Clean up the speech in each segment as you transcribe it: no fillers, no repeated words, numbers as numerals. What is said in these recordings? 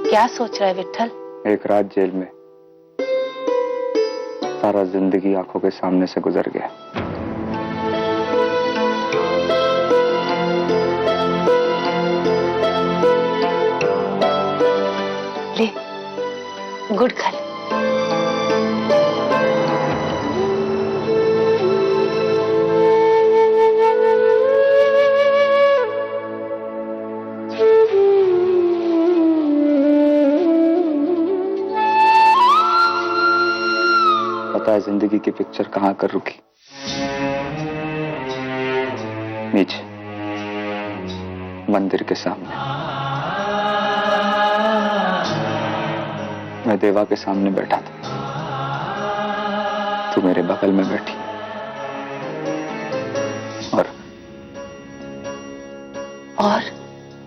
क्या सोच रहा है विट्ठल? एक रात जेल में सारा जिंदगी आंखों के सामने से गुजर गया। ले गुड़ खा ले। पता है जिंदगी की पिक्चर कहां कर रुकी? नीचे मंदिर के सामने। मैं देवा के सामने बैठा था, तू मेरे बगल में बैठी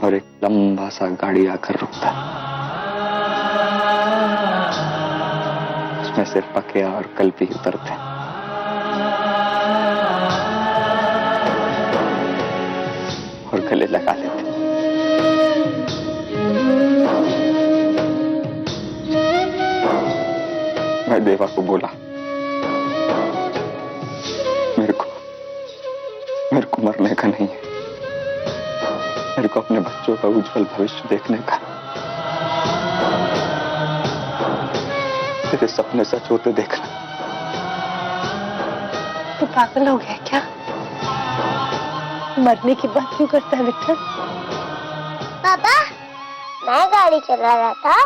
और एक लंबा सा गाड़ी आकर रुकता। उसमें से पकिया और कल्पी उतरते और गले लगा लेते। मैं देवा को बोला, मेरे को मरने का नहीं है, मेरे को अपने बच्चों का उज्जवल भविष्य देखने का। तेरे सपने सच होते देखना। तू पागल हो गया क्या? मरने की बात क्यों करता है विट्ठल? पापा, मैं गाड़ी चला रहा था।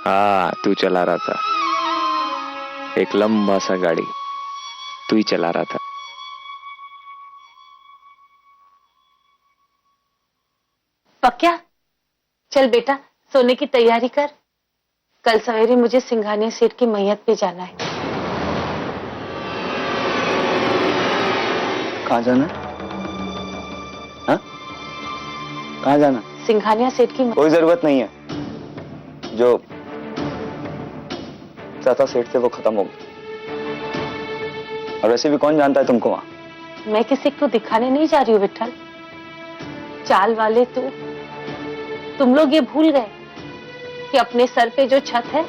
हाँ, तू चला रहा था। एक लंबा सा गाड़ी तू ही चला रहा था। पक्या, चल बेटा सोने की तैयारी कर। कल सवेरे मुझे सिंघानिया सेठ की मैयत पे जाना है। कहाँ जाना? हाँ? कहाँ जाना? सिंघानिया सेठ की कोई जरूरत नहीं है, जो चाचा सेठ थे वो खत्म हो गए। और वैसे भी कौन जानता है तुमको वहां? मैं किसी को दिखाने नहीं जा रही हूँ विट्ठल। चाल वाले तुम लोग ये भूल गए कि अपने सर पे जो छत है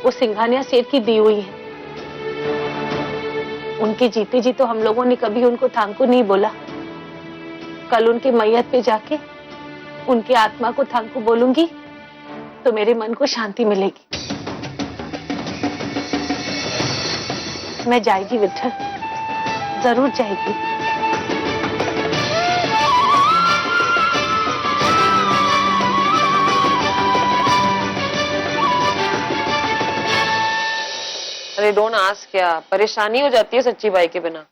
वो सिंघानिया सेठ की दी हुई है। उनके जीते जी तो हम लोगों ने कभी उनको थांकू नहीं बोला। कल उनके मैयत पे जाके उनकी आत्मा को थांकू बोलूंगी तो मेरे मन को शांति मिलेगी। मैं जाएगी विट्ठल, जरूर जाएगी। अरे डोंट आस्क, क्या परेशानी हो जाती है सच्ची बाई के बिना।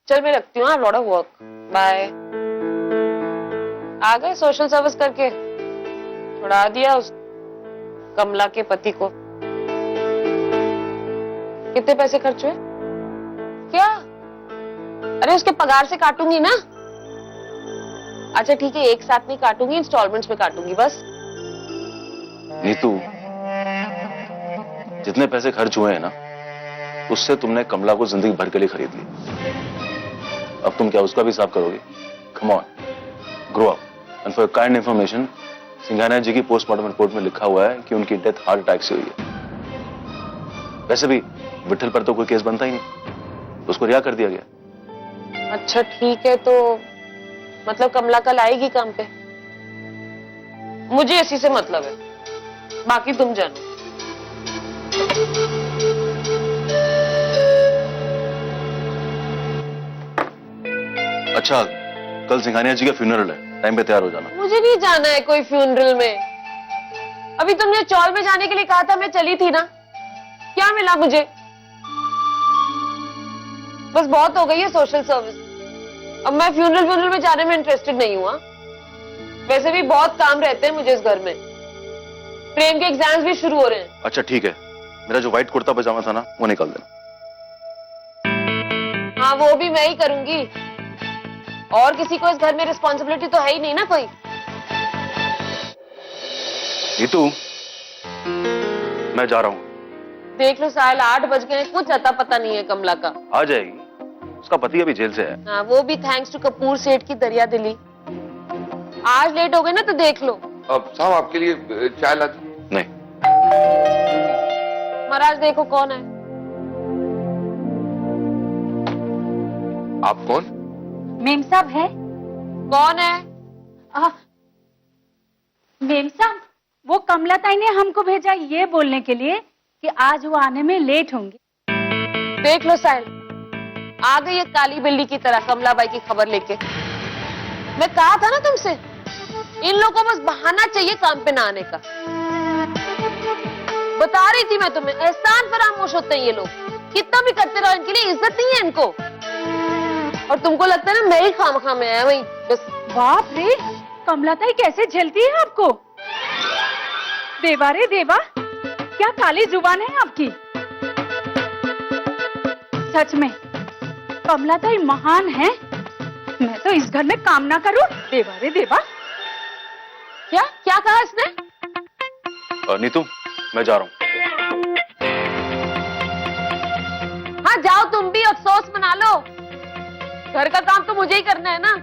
चल मैं रखती हूँ, लॉट ऑफ वर्क, बाय। आ गए सोशल सर्विस करके? छुड़ा दिया उस कमला के पति को। कितने पैसे खर्च हुए? क्या? अरे उसके पगार से काटूंगी ना। अच्छा ठीक है, एक साथ नहीं काटूंगी, इंस्टॉलमेंट्स में काटूंगी बस। नीतू, जितने पैसे खर्च हुए हैं ना, उससे तुमने कमला को जिंदगी भर के लिए खरीद ली। अब तुम क्या उसका भी हिसाब करोगे? Come on, grow up. And for kind information, Singhania ji की पोस्टमार्टम रिपोर्ट में लिखा हुआ है कि उनकी डेथ हार्ट अटैक से हुई है। वैसे भी विट्ठल पर तो कोई केस बनता ही नहीं, उसको रिहा कर दिया गया। अच्छा ठीक है, तो मतलब कमला कल आएगी काम पे? मुझे इसी से मतलब है, बाकी तुम जानो। अच्छा, कल सिंघानिया जी का फ्यूनरल है, टाइम पे तैयार हो जाना। मुझे नहीं जाना है कोई फ्यूनरल में। अभी तुमने चौल में जाने के लिए कहा था, मैं चली थी ना। क्या मिला मुझे? बस बहुत हो गई है सोशल सर्विस। अब मैं फ्यूनरल में जाने में इंटरेस्टेड नहीं हुआ। वैसे भी बहुत काम रहते हैं मुझे इस घर में। प्रेम के एग्जाम्स भी शुरू हो रहे हैं। अच्छा ठीक है, मेरा जो व्हाइट कुर्ता पजामा था ना, वो निकाल देना। हाँ वो भी मैं ही करूंगी, और किसी को इस घर में रिस्पॉन्सिबिलिटी तो है ही नहीं ना कोई। नीतू, मैं जा रहा हूँ। देख लो साल 8 बज गए, कुछ अता पता नहीं है कमला का। आ जाएगी, उसका पति अभी जेल से है। हाँ वो भी थैंक्स टू कपूर सेठ की दरिया दिली। आज लेट हो गए ना तो देख लो, अब साहब आपके लिए चाय ला दूं? नहीं, महाराज देखो कौन है। आप कौन? मेम साहब है? कौन है? मेम साहब, वो कमला ताई ने हमको भेजा ये बोलने के लिए कि आज वो आने में लेट होंगे। देख लो साहिल, आ गई ये काली बिल्ली की तरह कमलाबाई की खबर लेके। मैं कहा था ना तुमसे, इन लोगों को बस बहाना चाहिए काम पे ना आने का। बता रही थी मैं तुम्हें, एहसान फरामोश होते हैं ये लोग, कितना भी करते रहो इनके लिए इज्जत नहीं है इनको। और तुमको लगता है ना मैं ही खामखा में आया वही बस। बाप रे, कमला ताई कैसे झेलती है आपको? देवा रे देवा, क्या काली जुबान है आपकी। सच में कमला ताई महान है। मैं तो इस घर में काम ना करूं। देवा रे देवा। क्या क्या कहा इसने? नीतू, मैं जा रहा हूँ। हाँ जाओ, तुम भी अफसोस मना लो। घर का काम तो मुझे ही करना है ना।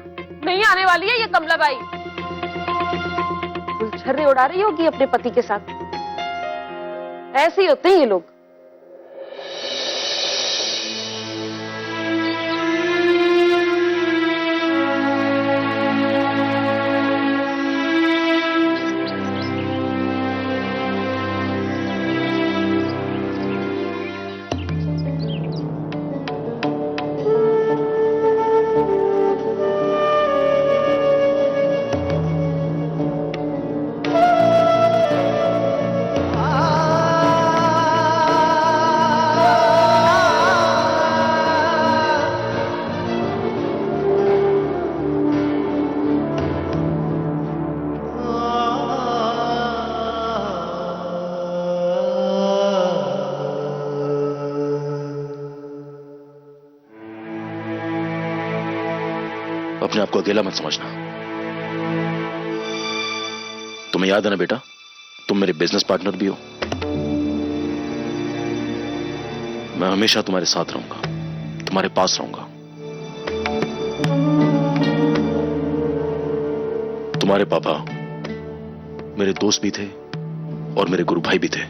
नहीं आने वाली है ये कमलाबाई। गुलछर्रे उड़ा रही होगी अपने पति के साथ। ऐसे ही होते हैं ये लोग। अपने आप को अकेला मत समझना। तुम्हें याद है ना बेटा, तुम मेरे बिजनेस पार्टनर भी हो। मैं हमेशा तुम्हारे साथ रहूंगा, तुम्हारे पास रहूंगा। तुम्हारे पापा मेरे दोस्त भी थे और मेरे गुरु भाई भी थे।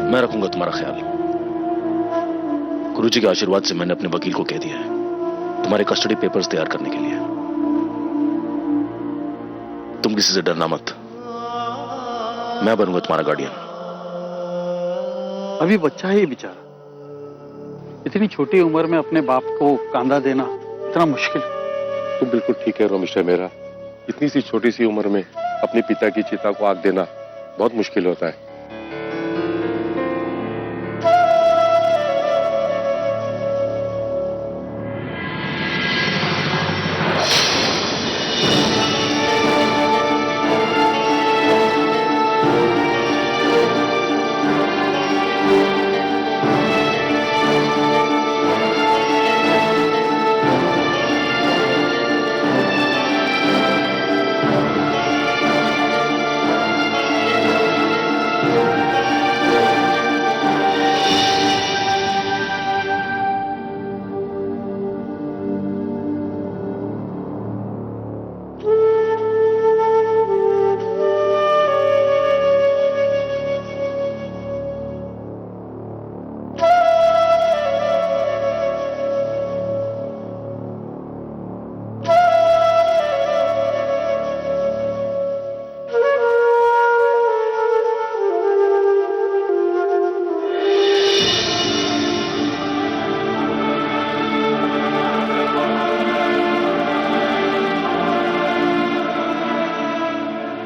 मैं रखूंगा तुम्हारा ख्याल। गुरुजी के आशीर्वाद से मैंने अपने वकील को कह दिया है तुम्हारे कस्टडी पेपर्स तैयार करने के लिए। तुम किसी से डरना मत, मैं बनूंगा तुम्हारा गार्डियन। अभी बच्चा है ये बेचारा, इतनी छोटी उम्र में अपने बाप को कांधा देना इतना मुश्किल। तो बिल्कुल ठीक है रोमिस्टर मेरा, इतनी सी छोटी सी उम्र में अपने पिता की चिता को आग देना बहुत मुश्किल होता है।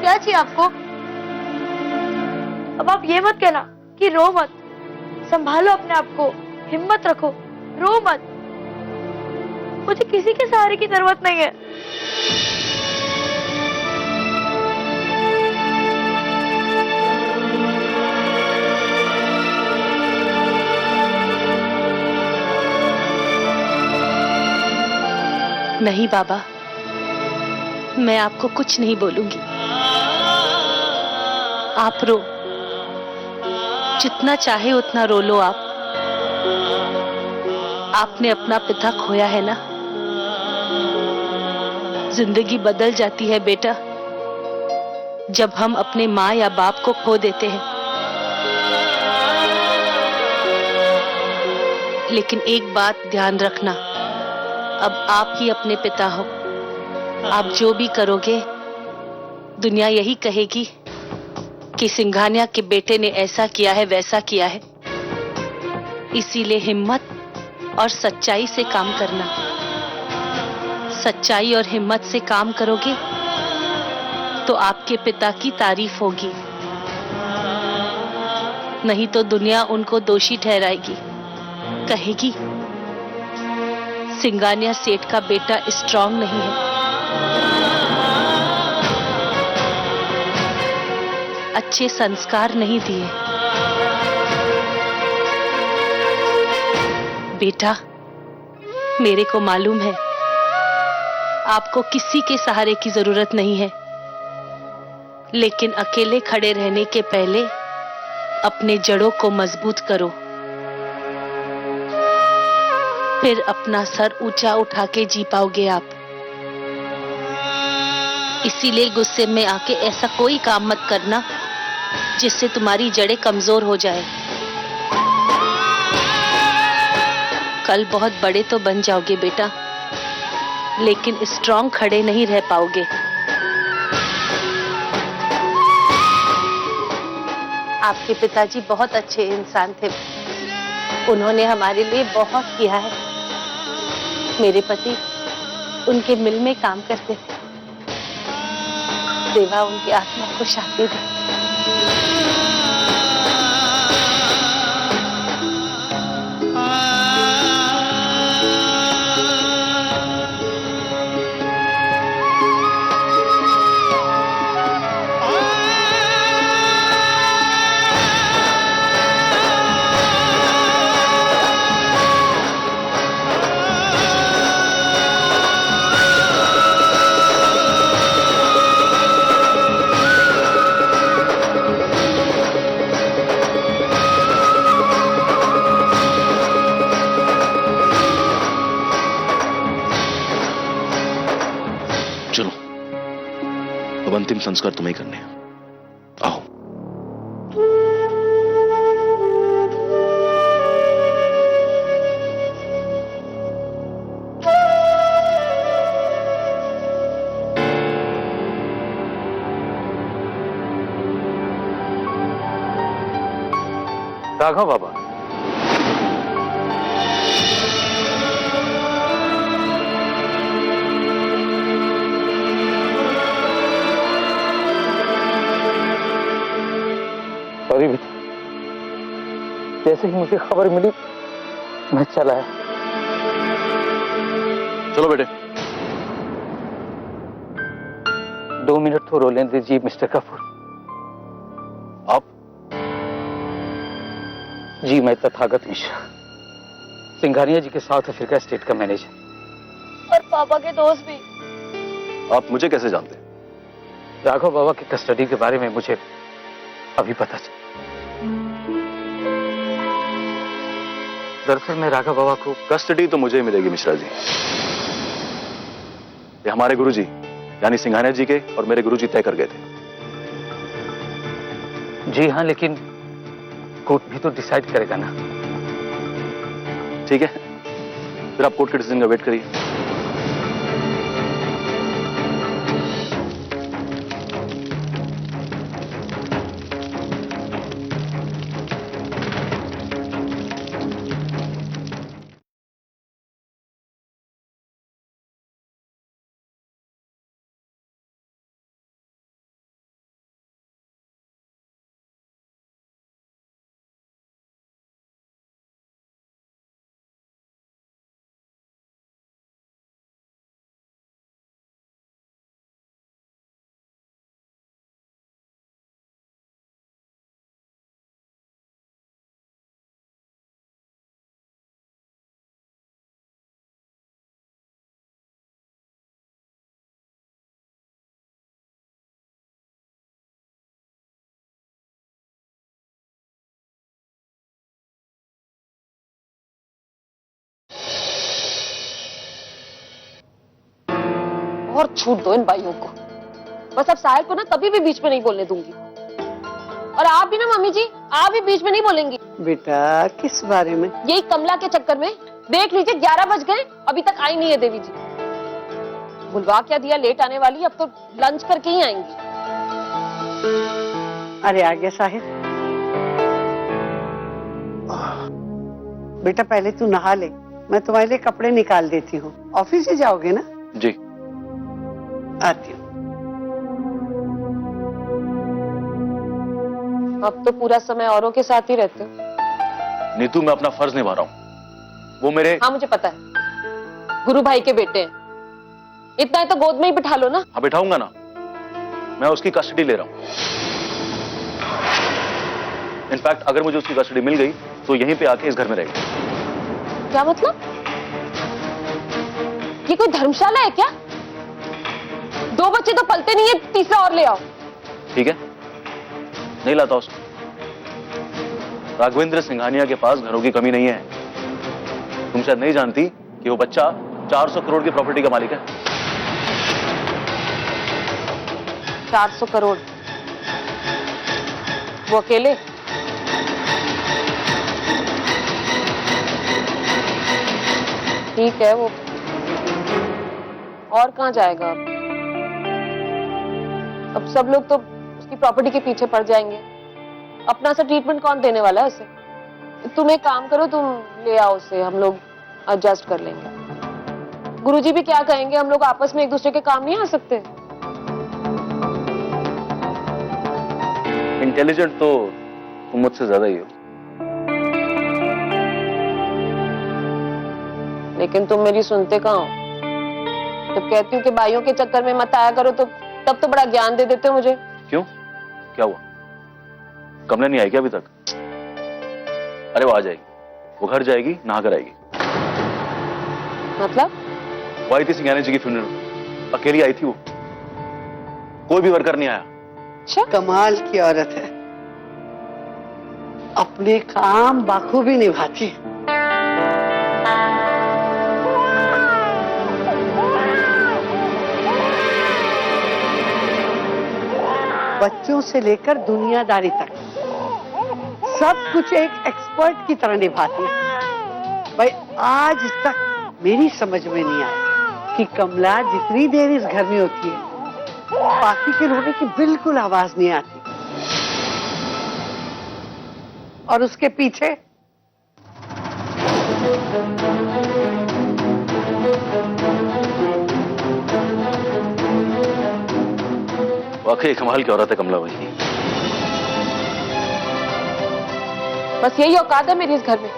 क्या चाहिए आपको? अब आप ये मत कहना कि रो मत, संभालो अपने आप को, हिम्मत रखो, रो मत। मुझे किसी के सहारे की जरूरत नहीं है। नहीं बाबा, मैं आपको कुछ नहीं बोलूंगी। आप रो, जितना चाहे उतना रो लो आप। आपने अपना पिता खोया है ना, जिंदगी बदल जाती है बेटा जब हम अपने माँ या बाप को खो देते हैं। लेकिन एक बात ध्यान रखना, अब आप ही अपने पिता हो। आप जो भी करोगे दुनिया यही कहेगी कि सिंघानिया के बेटे ने ऐसा किया है वैसा किया है। इसीलिए हिम्मत और सच्चाई से काम करना। सच्चाई और हिम्मत से काम करोगे तो आपके पिता की तारीफ होगी, नहीं तो दुनिया उनको दोषी ठहराएगी, कहेगी सिंघानिया सेठ का बेटा स्ट्रांग नहीं है, अच्छे संस्कार नहीं दिए। बेटा, मेरे को मालूम है आपको किसी के सहारे की जरूरत नहीं है, लेकिन अकेले खड़े रहने के पहले अपने जड़ों को मजबूत करो, फिर अपना सर ऊंचा उठा के जी पाओगे आप। इसीलिए गुस्से में आके ऐसा कोई काम मत करना जिससे तुम्हारी जड़ें कमजोर हो जाए। कल बहुत बड़े तो बन जाओगे बेटा, लेकिन स्ट्रांग खड़े नहीं रह पाओगे। आपके पिताजी बहुत अच्छे इंसान थे, उन्होंने हमारे लिए बहुत किया है। मेरे पति उनके मिल में काम करते थे, देवा उनकी आत्मा को शांति दे। चलो, अब अंतिम संस्कार तुम्हें करने हैं। आओ। राघव बाबा, सॉरी बेटा, जैसे ही मुझे खबर मिली मैं चला आया। चलो बेटे। 2 मिनट तो रोने दीजिए मिस्टर कपूर। आप? जी, मैं तथागत मिश्रा, सिंघानिया जी के साउथ अफ्रीका स्टेट का मैनेजर। और पापा के दोस्त भी। आप मुझे कैसे जानते हैं? राघव बाबा की कस्टडी के बारे में मुझे अभी पता चला। दरअसल मैं राघव बाबा को कस्टडी तो मुझे ही मिलेगी मिश्रा जी। ये हमारे गुरुजी यानी सिंघानिया जी के और मेरे गुरुजी तय कर गए थे। जी हाँ, लेकिन कोर्ट भी तो डिसाइड करेगा ना। ठीक है, फिर आप कोर्ट के डिसीजन का वेट करिए। और छूट दो इन भाइयों को। बस अब साहिल को ना कभी भी बीच में नहीं बोलने दूंगी। और आप भी ना मम्मी जी, आप भी बीच में नहीं बोलेंगी। बेटा किस बारे में? यही कमला के चक्कर में देख लीजिए 11 बज गए, अभी तक आई नहीं है देवी जी। बुलवा क्या दिया, लेट आने वाली, अब तो लंच करके ही आएंगी। अरे आ गया साहिल। बेटा पहले तू नहा ले, मैं तुम्हारे लिए कपड़े निकाल देती हूँ। ऑफिस ही जाओगे ना? जी। आती हूँ। अब तो पूरा समय औरों के साथ ही रहते हो। नीतू, मैं अपना फर्ज निभा रहा हूँ। वो मेरे... हाँ मुझे पता है, गुरु भाई के बेटे हैं, इतना है तो गोद में ही बिठा लो ना। हाँ बिठाऊंगा ना, मैं उसकी कस्टडी ले रहा हूँ। इनफैक्ट अगर मुझे उसकी कस्टडी मिल गई तो यहीं पे आके इस घर में रहेगी। क्या मतलब? ये कोई धर्मशाला है क्या? 2 बच्चे तो पलते नहीं है, तीसरा और ले आओ। ठीक है, नहीं लाता उसको। राघवेंद्र सिंघानिया के पास घरों की कमी नहीं है। तुम शायद नहीं जानती कि वो बच्चा 400 करोड़ की प्रॉपर्टी का मालिक है। 400 करोड़? वो अकेले? ठीक है, वो और कहां जाएगा अब सब लोग तो उसकी प्रॉपर्टी के पीछे पड़ जाएंगे। अपना सा ट्रीटमेंट कौन देने वाला है उसे? तुम एक काम करो, तुम ले आओ उसे, हम लोग एडजस्ट कर लेंगे। गुरुजी भी क्या कहेंगे, हम लोग आपस में एक दूसरे के काम नहीं आ सकते? इंटेलिजेंट तो तुम मुझसे ज्यादा ही हो। लेकिन तुम मेरी सुनते कहाँ हो? जब कहती हूँ कि भाइयों के चक्कर में मत आया करो तो तब तो बड़ा ज्ञान दे देते हो मुझे। क्यों, क्या हुआ? कमला नहीं आई क्या अभी तक? अरे वो आ जाएगी, वो घर जाएगी, नहा कर आएगी। मतलब? वो आई थी सिंघानिया जी की फ्यूनरल, अकेली आई थी वो, कोई भी वर्कर नहीं आया। अच्छा, कमाल की औरत है, अपने काम बाखूबी निभाती है। बच्चों से लेकर दुनियादारी तक सब कुछ एक एक्सपर्ट की तरह निभाती है। भाई आज तक मेरी समझ में नहीं आया कि कमला जितनी देर इस घर में होती है बाकी के रोने की बिल्कुल आवाज नहीं आती, और उसके पीछे वाकई कमाल की औरत है कमला भाई। बस यही औकात है मेरी इस घर में।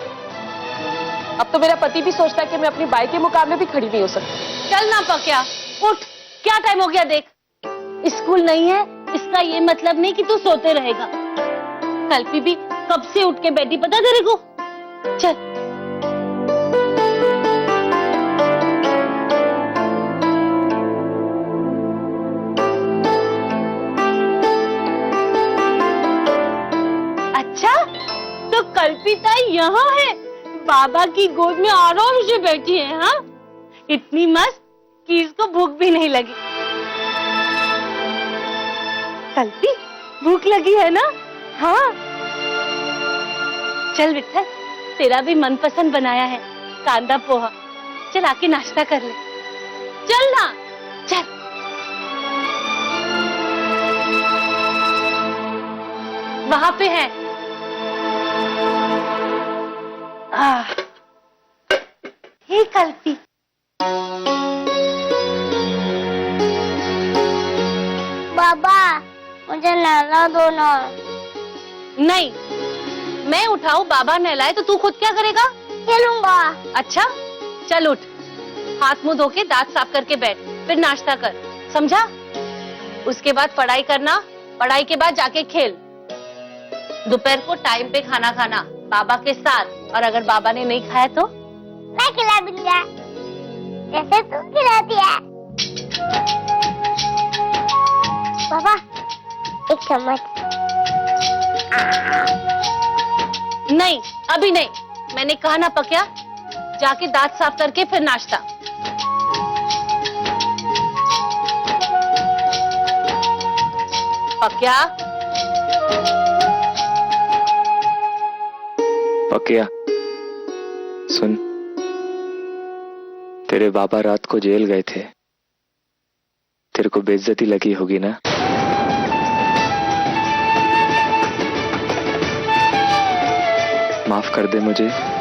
अब तो मेरा पति भी सोचता है कि मैं अपनी बाई के मुकाबले भी खड़ी नहीं हो सकती। चल ना पक्या, उठ, क्या टाइम हो गया देख। स्कूल नहीं है इसका ये मतलब नहीं कि तू सोते रहेगा। कल्पी भी कब से उठ के बैठी, पता तेरे को? चल। अच्छा, तो कल्पिता यहाँ है, बाबा की गोद में आराम से बैठी है। हाँ, इतनी मस्त कि इसको भूख भी नहीं लगी। कल्पी, भूख लगी है ना? हाँ, चल विठल, तेरा भी मनपसंद बनाया है कांदा पोहा, चल आके नाश्ता कर ले। चल ना, चल। वहां पे है। हे कल्पी, बाबा मुझे नहला दो ना। नहीं, मैं उठाऊं, बाबा नहलाए तो तू खुद क्या करेगा? खेलूंगा। अच्छा, चल उठ, हाथ मुंह धो के दांत साफ करके बैठ, फिर नाश्ता कर, समझा? उसके बाद पढ़ाई करना, पढ़ाई के बाद जाके खेल। दोपहर को टाइम पे खाना खाना बाबा के साथ, और अगर बाबा ने नहीं खाया तो मैं खिला दूंगा, जैसे तू खिलाती है। बाबा एक चम्मच। नहीं, अभी नहीं, मैंने कहा ना पक्या, जाके दांत साफ करके फिर नाश्ता। पक्या, पक्या सुन, तेरे बाबा रात को जेल गए थे, तेरे को बेइज्जती लगी होगी ना? माफ कर दे मुझे।